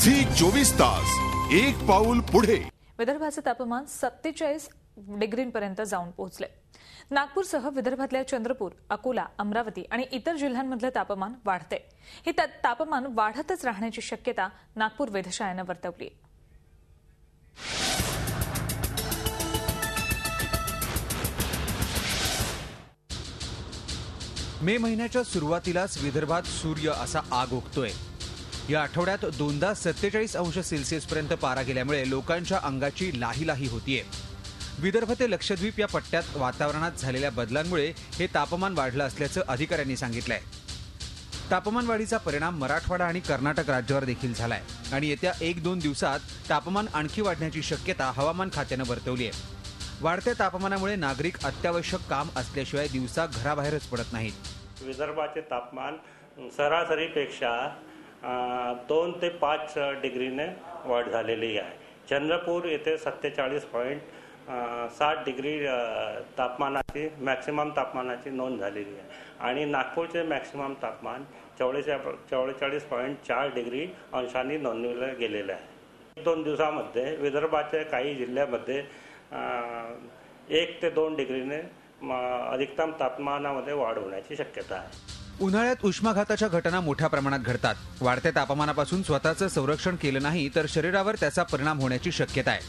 Zee 24 तास एक पाऊल पुढे। विदर्भाचे तापमान 47 डिग्रींपर्यंत जाऊन पोहोचले। नागपूरसह विदर्भातल्या चंद्रपूर, अकोला, अमरावती आणि इतर जिल्ह्यांमधले तापमान वाढते। हे तापमान वाढतच राहण्याची शक्यता नागपूर वेधशाळेने वर्तवली आहे। मे महिन्याच्या सुरुवातीलाच विदर्भात सूर्य असा आग ओकतोय। या आठवड्यात दोनदा 47 अंश सेल्सिअस पर्यंत पारा गेल्यामुळे लोकांच्या अंगाची लाही होतीये। विदर्भ ते लक्षद्वीप या पट्ट्यात वातावरणात झालेल्या बदलांमुळे हे तापमान वाढलं असल्याचं अधिकाऱ्यांनी सांगितलंय। तापमान वाढीचा परिणाम मराठवाडा आणि कर्नाटक राज्यावर देखील झालाय आणि येत्या 1-2 दिवसात तापमान आणखी वाढण्याची शक्यता हवामान खात्यानं वर्तवली आहे। वाढत्या तापमानामुळे नागरिक अत्यावश्यक काम असल्याशिवाय दिवसा घराबाहेरच पडत नाहीत। विदर्भाचे तापमान सरासरीपेक्षा 2 ते 5 डिग्रीने वाढ झालेली आहे। चंद्रपूर येथे 47.7 डिग्री तापमानाची मॅक्सिमम तापमानाची नोंद झालेली आहे आणि नागपूरचे मॅक्सिमम तापमान 44.4 डिग्री अंशांनी नोंदवले गेलेले आहे। 2 दिवसामध्ये विदर्भाच्या काही जिल्ह्यामध्ये 1 ते 2 डिग्रीने अधिकतम तापमानामध्ये वाढ होण्याची शक्यता आहे। उन्हाळ्यात उष्माघाताच्या घटना मोठ्या प्रमाणात घडतात। वाढत्या तापमानापासून स्वतःचं संरक्षण केलं नाही तर शरीरावर त्याचा परिणाम होण्याची शक्यता आहे।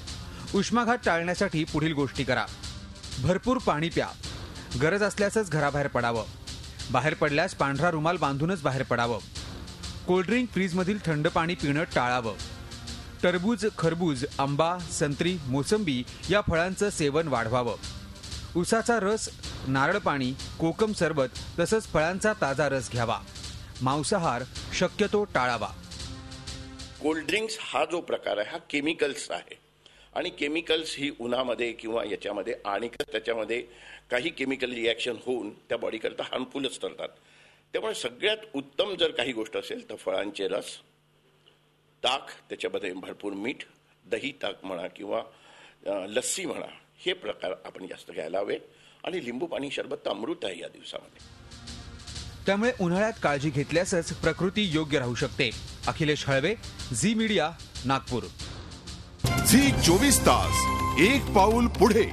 उष्माघात टाळण्यासाठी पुढील गोष्टी करा। भरपूर पाणी प्या। गरज असल्यासच घराबाहेर पडावं। बाहेर पडल्यास पांढरा रुमाल बांधूनच बाहेर पडावं। कोल्ड्रिंक फ्रीजमधील थंड पाणी पिणं टाळावं। टरबूज, खरबूज, आंबा, संत्री, मोसंबी या फळांचं सेवन वाढवावं। उसाचा रस, नारळ पाणी, कोकम सरबत तसंच फळांचा ताजा रस घ्यावा। मांसाहार शक्यतो टाळावा। कोल्ड ड्रिंक्स हा जो प्रकार आहे हा केमिकल्स आहे आणि केमिकल्स ही उन्हामध्ये किंवा याच्यामध्ये आणि त्याच्यामध्ये काही केमिकल रिॲक्शन होऊन त्या बॉडीकरता हार्मफुलच ठरतात। त्यामुळे सगळ्यात उत्तम जर काही गोष्ट असेल तर फळांचे रस, ताक, त्याच्यामध्ये भरपूर मीठ, दही ताक म्हणा किंवा लस्सी म्हणा, हे प्रकार आपण जास्त घ्यायला हवे आणि लिंबू पाणी सरबत तर अमृत आहे या दिवसामध्ये। त्यामुळे उन्हाळ्यात काळजी घेतल्यासच प्रकृती योग्य राहू शकते। Akhilesh Halve, Zee media, Nagpur. Zee 24 तास एक पाऊल पुढे।